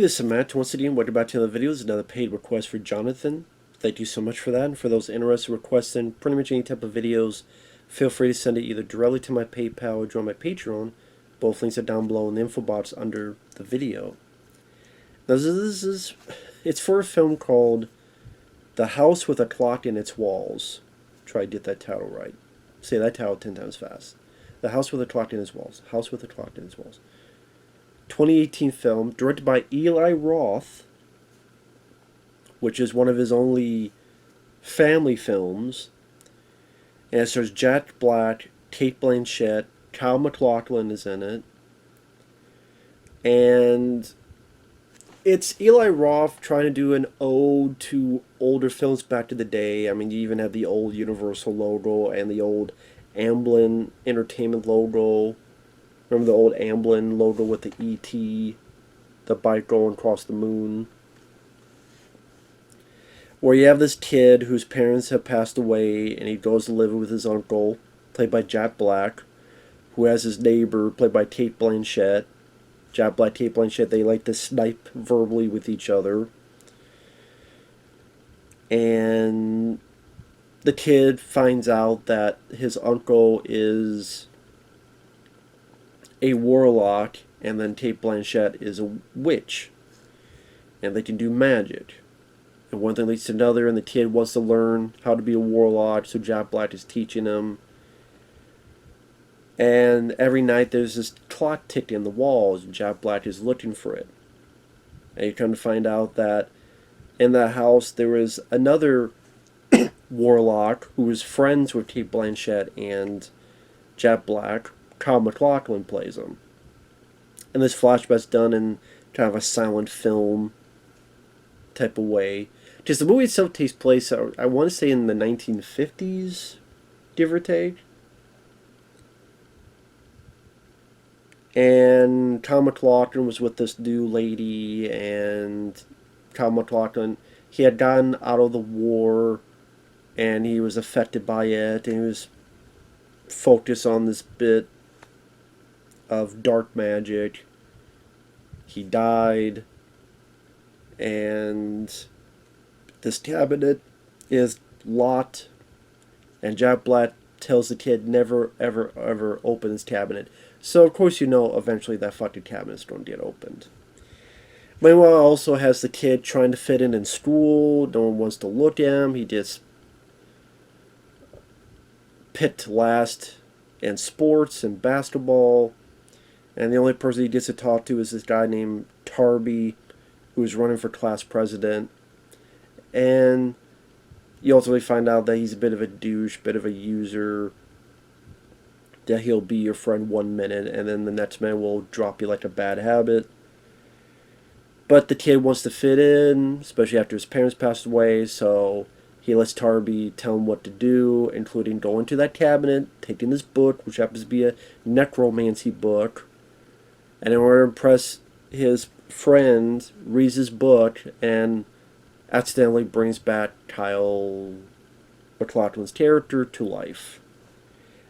this is Matt. Once again, welcome back to another video. This is another paid request for Jonathan. Thank you so much for that. And for those interested in requesting pretty much any type of videos, feel free to send it either directly to my PayPal or join my Patreon. Both links are down below in the info box under the video. Now it's for a film called The House with a Clock in Its Walls. Try to get that title right. Say that title 10 times fast. The House with a Clock in Its Walls. House with a Clock in Its Walls. 2018 film, directed by Eli Roth, which is one of his only family films. And it stars Jack Black, Cate Blanchett, Kyle MacLachlan is in it. And it's Eli Roth trying to do an ode to older films back in the day. I mean, you even have the old Universal logo and the old Amblin Entertainment logo. Remember the old Amblin logo with the E.T., the bike going across the moon? Where you have this kid whose parents have passed away, and he goes to live with his uncle, played by Jack Black, who has his neighbor, played by Cate Blanchett. Jack Black, Cate Blanchett, they like to snipe verbally with each other. And the kid finds out that his uncle is a warlock, and then Cate Blanchett is a witch, and they can do magic. And one thing leads to another, and the kid wants to learn how to be a warlock, so Jack Black is teaching him. And every night there's this clock ticking in the walls, and Jack Black is looking for it. And you come to find out that in that house there was another warlock who was friends with Cate Blanchett and Jack Black. Kyle MacLachlan plays him. And this flashback's done in kind of a silent film type of way. Just the movie itself takes place, I want to say, in the 1950s, give or take. And Kyle MacLachlan was with this new lady, and Kyle MacLachlan, he had gotten out of the war, and he was affected by it, and he was focused on this bit of dark magic. He died, and this cabinet is locked, and Jack Black tells the kid never ever ever open this cabinet. So of course you know eventually that fucking cabinet's going to get opened. Meanwhile, also has the kid trying to fit in school. No one wants to look at him. He just picked last in sports and basketball. And the only person he gets to talk to is this guy named Tarby, who's running for class president. And you ultimately find out that he's a bit of a douche, bit of a user, that he'll be your friend 1 minute, and then the next minute will drop you like a bad habit. But the kid wants to fit in, especially after his parents passed away, so he lets Tarby tell him what to do, including going to that cabinet, taking this book, which happens to be a necromancy book, and in order to impress his friend, reads his book and accidentally brings back Kyle MacLachlan's character to life.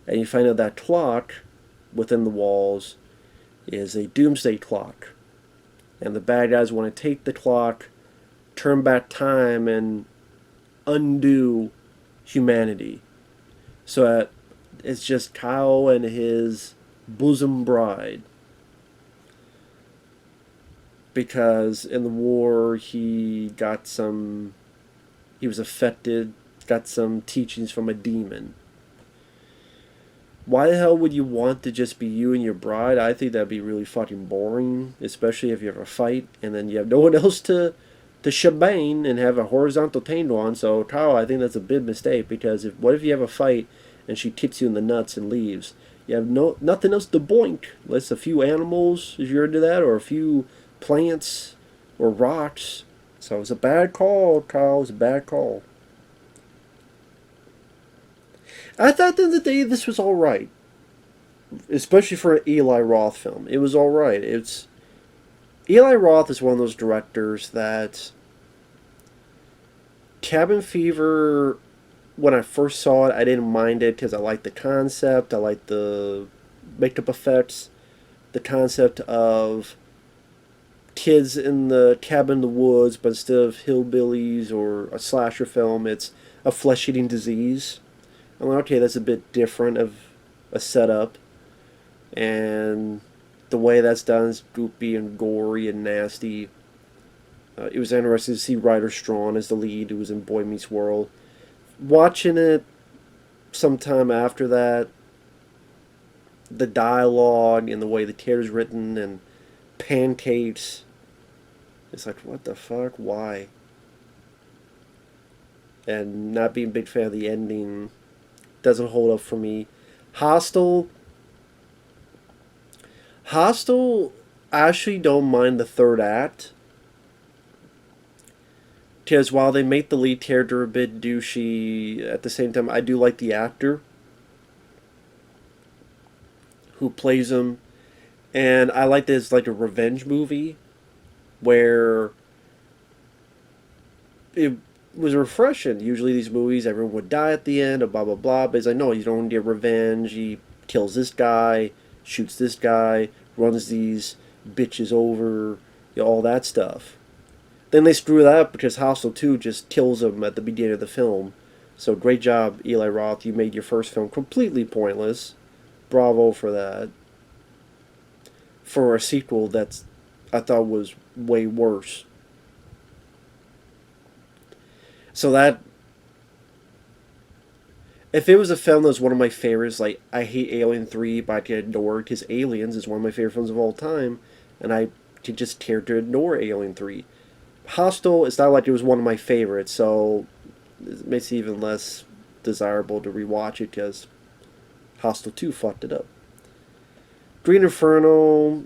And you find out that clock within the walls is a doomsday clock. And the bad guys want to take the clock, turn back time, and undo humanity. So that it's just Kyle and his bosom bride. Because in the war he was affected, got some teachings from a demon. Why the hell would you want to just be you and your bride? I think that'd be really fucking boring, especially if you have a fight and then you have no one else to shebang and have a horizontal tangle on. So Kyle, I think that's a big mistake, because what if you have a fight and she kicks you in the nuts and leaves? You have nothing else to boink. Unless a few animals, if you're into that, or a few plants or rocks. So it's a bad call, Kyle. It's a bad call. I thought at the end of the day this was alright. Especially for an Eli Roth film. It was alright. Eli Roth is one of those directors that Cabin Fever, when I first saw it, I didn't mind it because I liked the concept, I liked the makeup effects, the concept of kids in the cabin in the woods, but instead of hillbillies or a slasher film, it's a flesh-eating disease. I'm like, okay, that's a bit different of a setup, and the way that's done is goopy and gory and nasty. It was interesting to see Ryder Strong as the lead, who was in Boy Meets World. Watching it sometime after that, the dialogue and the way the theater's written and pancakes, it's like, what the fuck? Why? And not being a big fan of the ending doesn't hold up for me. Hostel. Hostel, I actually don't mind the third act. Because while they make the lead character a bit douchey, at the same time, I do like the actor who plays him. And I like this like a revenge movie where it was refreshing. Usually these movies, everyone would die at the end, or blah blah blah. But it's like, no, you don't get revenge. He kills this guy, shoots this guy, runs these bitches over, all that stuff. Then they screw that up because Hostel 2 just kills him at the beginning of the film. So great job, Eli Roth. You made your first film completely pointless. Bravo for that. For a sequel that's I thought was way worse. So that, if it was a film that was one of my favorites, like I hate Alien 3, but I can ignore it because Aliens is one of my favorite films of all time, and I could just care to ignore Alien 3. Hostel, it's not like it was one of my favorites, so it makes it even less desirable to rewatch it because Hostel 2 fucked it up. Green Inferno,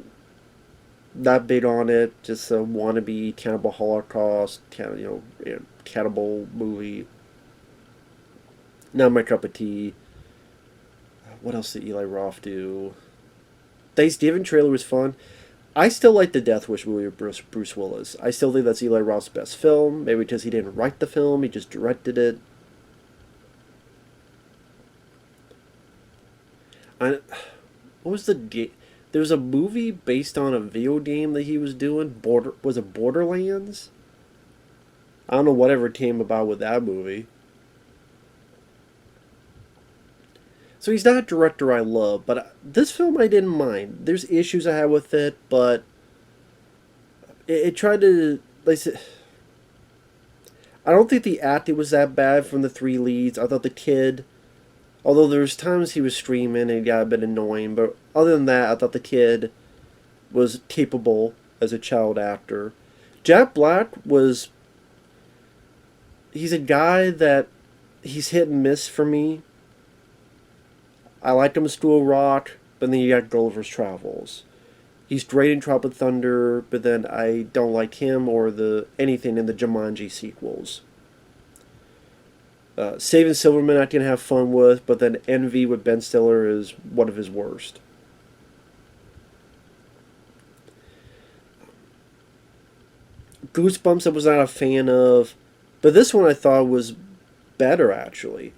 not big on it, just a wannabe cannibal holocaust, cannibal movie. Not my cup of tea. What else did Eli Roth do? Thanksgiving trailer was fun. I still like the Death Wish movie with Bruce Willis. I still think that's Eli Roth's best film. Maybe because he didn't write the film, he just directed it. What was the there was a movie based on a video game that he was doing. Was it Borderlands? I don't know whatever came about with that movie. So he's not a director I love, but this film I didn't mind. There's issues I had with it, but it tried to, like, I don't think the acting was that bad from the three leads. I thought the kid, although there was times he was screaming and it got a bit annoying, but other than that, I thought the kid was capable as a child actor. Jack Black he's a guy that he's hit and miss for me. I liked him in School of Rock, but then you got Gulliver's Travels. He's great in Tropic Thunder, but then I don't like him or anything in the Jumanji sequels. Saving Silverman I can have fun with, but then Envy with Ben Stiller is one of his worst. Goosebumps I was not a fan of, but this one I thought was better actually.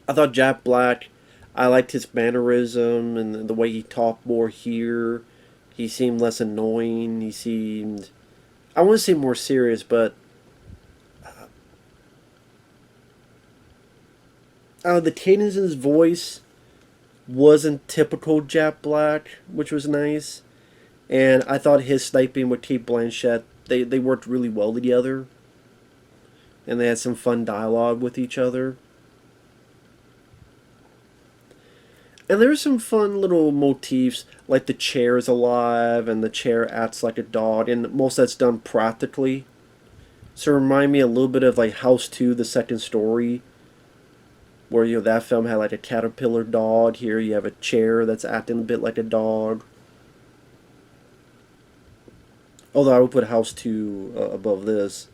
I thought Jack Black, I liked his mannerism and the way he talked more here. He seemed less annoying. He seemed, I want to say more serious, but the cadence in his voice wasn't typical Jack Black, which was nice. And I thought his sniping with Cate Blanchett, they worked really well together. And they had some fun dialogue with each other. And there's some fun little motifs, like the chair is alive and the chair acts like a dog, and most of that's done practically. So it reminded me a little bit of like House 2, the second story, where that film had like a caterpillar dog. Here you have a chair that's acting a bit like a dog. Although I would put House 2 above this.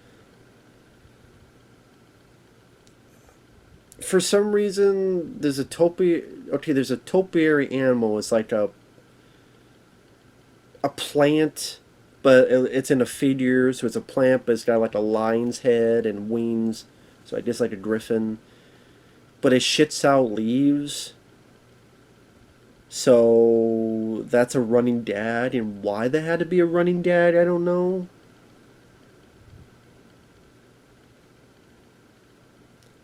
For some reason, there's a topiary animal. It's like a plant, but it's in a figure, so it's a plant, but it's got like a lion's head and wings, so I guess like a griffin. But it shits out leaves. So that's a running dad, and why there had to be a running dad, I don't know.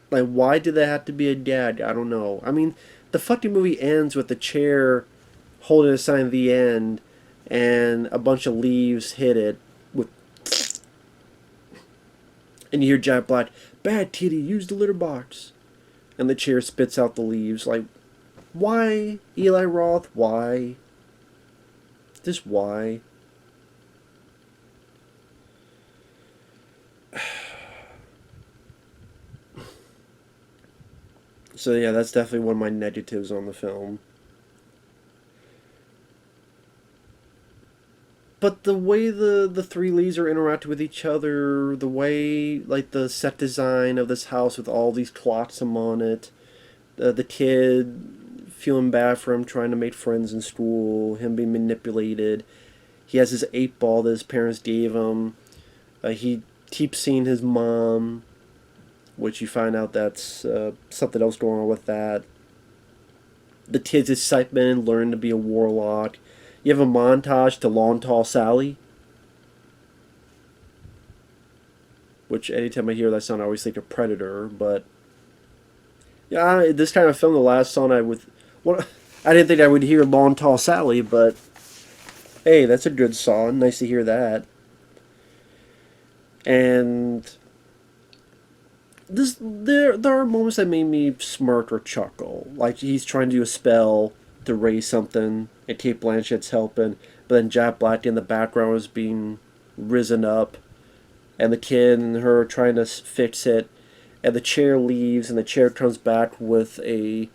Like, why did there have to be a dad? I don't know. I mean, the fucking movie ends with the chair holding a sign at the end, and a bunch of leaves hit it with, and you hear Jack Black, "Bad titty, use the litter box," and the chair spits out the leaves. Like, why, Eli Roth? Why? Just why? So yeah, that's definitely one of my negatives on the film. But the way the three leads are interacting with each other, the way like the set design of this house with all these clocksum on it, the kid feeling bad for him trying to make friends in school, him being manipulated. He has his 8 ball that his parents gave him. He keeps seeing his mom, which you find out that's something else going on with that. The kid's excitement and learn to be a warlock. You have a montage to Long Tall Sally, which anytime I hear that song, I always think of Predator. But yeah, this kind of film, the last song I would, what, I didn't think I would hear Long Tall Sally, but hey, that's a good song. Nice to hear that. And there are moments that made me smirk or chuckle. Like he's trying to do a spell to raise something, and Cate Blanchett's helping, but then Jack Black in the background is being risen up, and the kid and her trying to fix it, and the chair leaves, and the chair comes back with a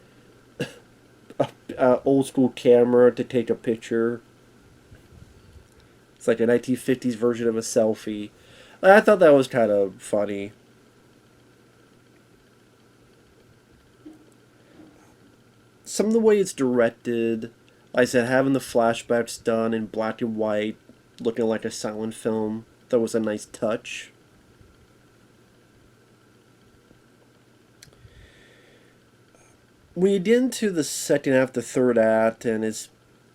old school camera to take a picture. It's like a 1950s version of a selfie. I thought that was kind of funny. Some of the way it's directed, like I said, having the flashbacks done in black and white, looking like a silent film, that was a nice touch. When you get into the second half, the third act, and it's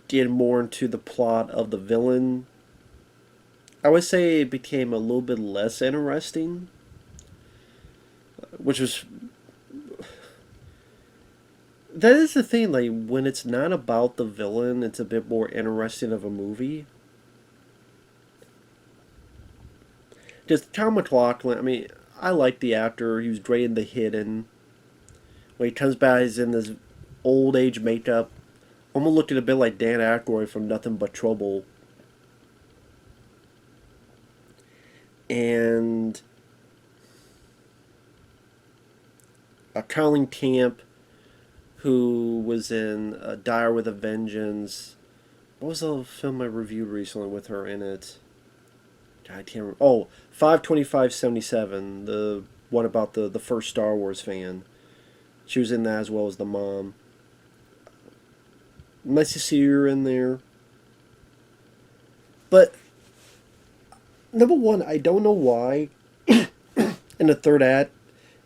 getting more into the plot of the villain, I would say it became a little bit less interesting, which was that is the thing. Like when it's not about the villain, it's a bit more interesting of a movie. Just Kyle MacLachlan. I mean, I like the actor. He was great in The Hidden. When he comes back, he's in this old age makeup. Almost looking a bit like Dan Aykroyd from Nothing But Trouble. And Colin Camp, who was in Dire with a Vengeance. What was the film I reviewed recently with her in it? God, I can't remember. Oh, 52577, the one about the first Star Wars fan. She was in that as well as the mom. Nice to see her in there. But, number one, I don't know why in the third act,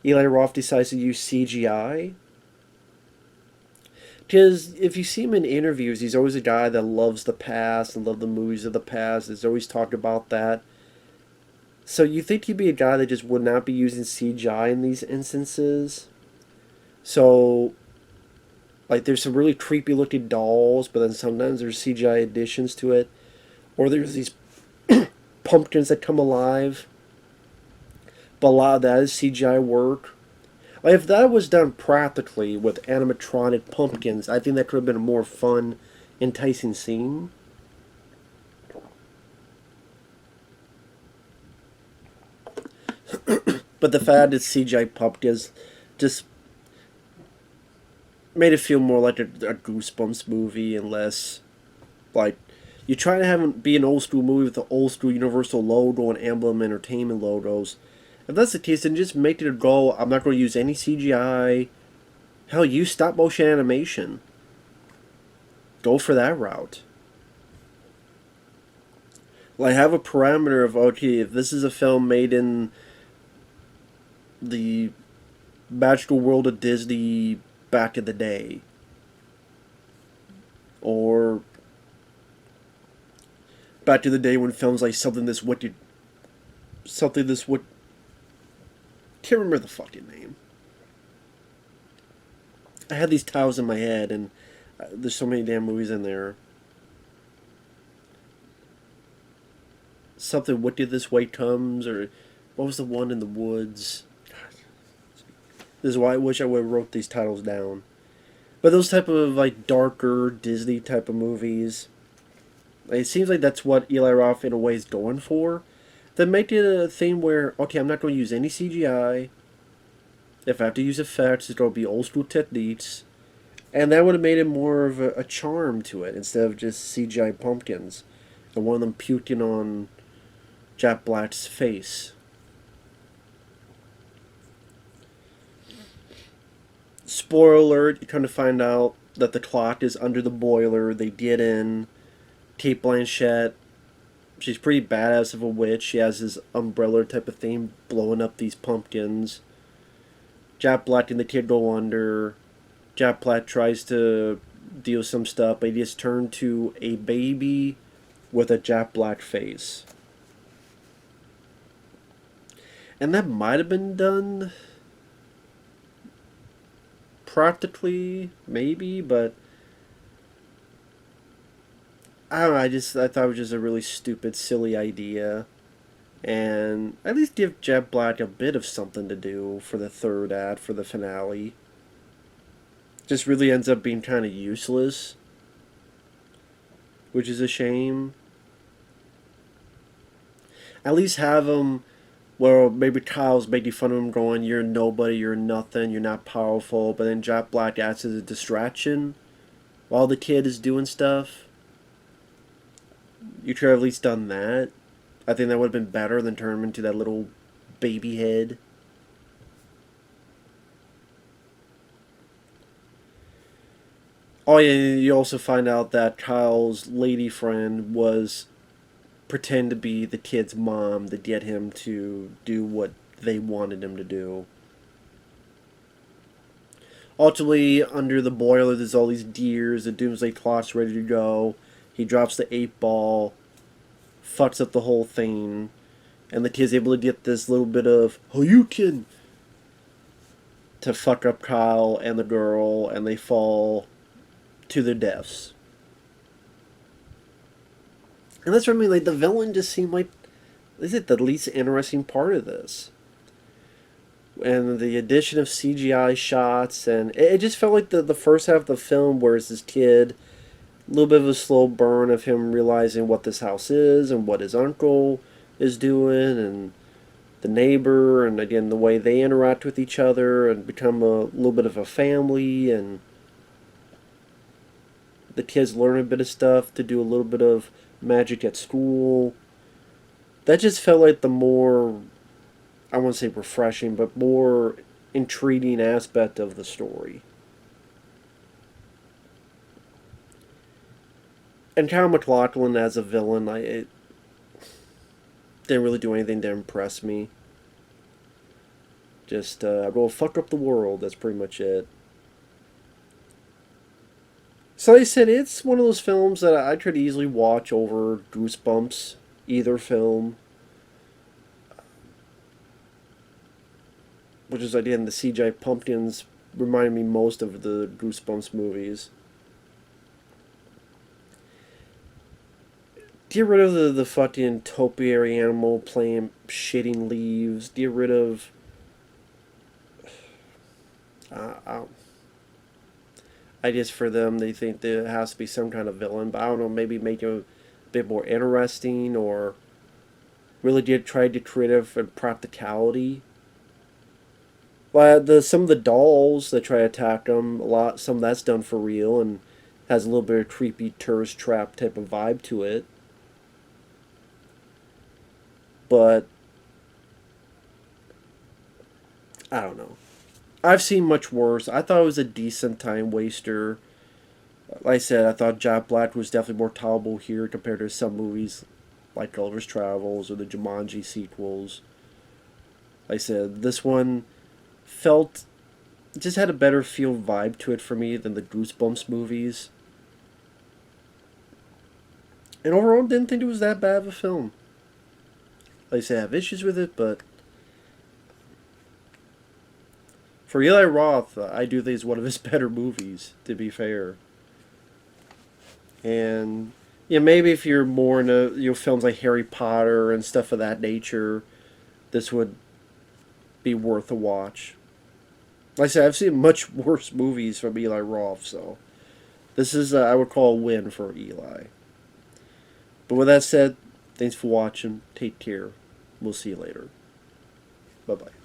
Eli Roth decides to use CGI. Because if you see him in interviews, he's always a guy that loves the past and loves the movies of the past. He's always talked about that. So you think he'd be a guy that just would not be using CGI in these instances. So, like, there's some really creepy looking dolls, but then sometimes there's CGI additions to it. Or there's these pumpkins that come alive. But a lot of that is CGI work. Like, if that was done practically with animatronic pumpkins, I think that could have been a more fun, enticing scene. But the fact that CGI pumpkins just made it feel more like a Goosebumps movie and less like you try to have it be an old school movie with the old school Universal logo and Emblem Entertainment logos. If that's the case, then just make it a goal. I'm not going to use any CGI. Hell, use stop motion animation. Go for that route. Like, have a parameter of, okay, if this is a film made in the magical world of Disney back in the day, Or back to the day when films like Something This Wicked... Something This Wicked... Can't remember the fucking name. I had these titles in my head, and there's so many damn movies in there. Something Wicked This Way Comes, or what was the one in the woods? This is why I wish I would have wrote these titles down. But those type of like darker Disney type of movies, it seems like that's what Eli Roth in a way is going for. Then make it a thing where, okay, I'm not going to use any CGI. If I have to use effects, it's going to be old school techniques. And that would have made it more of a charm to it, instead of just CGI pumpkins. And one of them puking on Jack Black's face. Spoiler alert, you come to find out that the clock is under the boiler. They get in. Cate Blanchett, she's pretty badass of a witch. She has this umbrella type of thing blowing up these pumpkins. Jack Black and the kid go under. Jack Black tries to deal with some stuff, but he gets turned to a baby with a Jack Black face. And that might have been done practically, maybe, but I don't know, I thought it was just a really stupid, silly idea. And at least give Jack Black a bit of something to do for the third act, for the finale. Just really ends up being kind of useless, which is a shame. At least have him, well, maybe Kyle's making fun of him going, you're nobody, you're nothing, you're not powerful, but then Jack Black acts as a distraction while the kid is doing stuff. You could have at least done that. I think that would have been better than turn him into that little baby head. Oh yeah, you also find out that Kyle's lady friend was pretend to be the kid's mom to get him to do what they wanted him to do. Ultimately, under the boiler, there's all these gears. The Doomsday Clock's ready to go. He drops the 8-ball, fucks up the whole thing, and the kid's able to get this little bit of Hoyukin to fuck up Kyle and the girl, and they fall to their deaths. And that's what I mean, like, the villain just seemed like, is it the least interesting part of this? And the addition of CGI shots, and it just felt like the first half of the film, where it's this kid, a little bit of a slow burn of him realizing what this house is, and what his uncle is doing, and the neighbor, and again, the way they interact with each other, and become a little bit of a family, and the kids learn a bit of stuff to do a little bit of magic at school. That just felt like the more, I won't say refreshing, but more intriguing aspect of the story. And Kyle MacLachlan as a villain, it didn't really do anything to impress me. Just, go fuck up the world, that's pretty much it. So like I said, it's one of those films that I could easily watch over Goosebumps, either film. Which is, again, the CGI pumpkins remind me most of the Goosebumps movies. Get rid of the fucking topiary animal playing shitting leaves. Get rid of... I guess for them, they think there has to be some kind of villain, but I don't know, maybe make it a bit more interesting, or really did try to get creative and practicality. Well, some of the dolls that try to attack them, some of that's done for real and has a little bit of creepy tourist trap type of vibe to it. But I don't know. I've seen much worse. I thought it was a decent time waster. Like I said, I thought Jack Black was definitely more tolerable here compared to some movies like Gulliver's Travels or the Jumanji sequels. Like I said, this one just had a better feel vibe to it for me than the Goosebumps movies. And overall, didn't think it was that bad of a film. Like I said, I have issues with it, but for Eli Roth, I do think it's one of his better movies, to be fair. And yeah, maybe if you're more into films like Harry Potter and stuff of that nature, this would be worth a watch. Like I said, I've seen much worse movies from Eli Roth, so this is I would call a win for Eli. But with that said, thanks for watching. Take care. We'll see you later. Bye bye.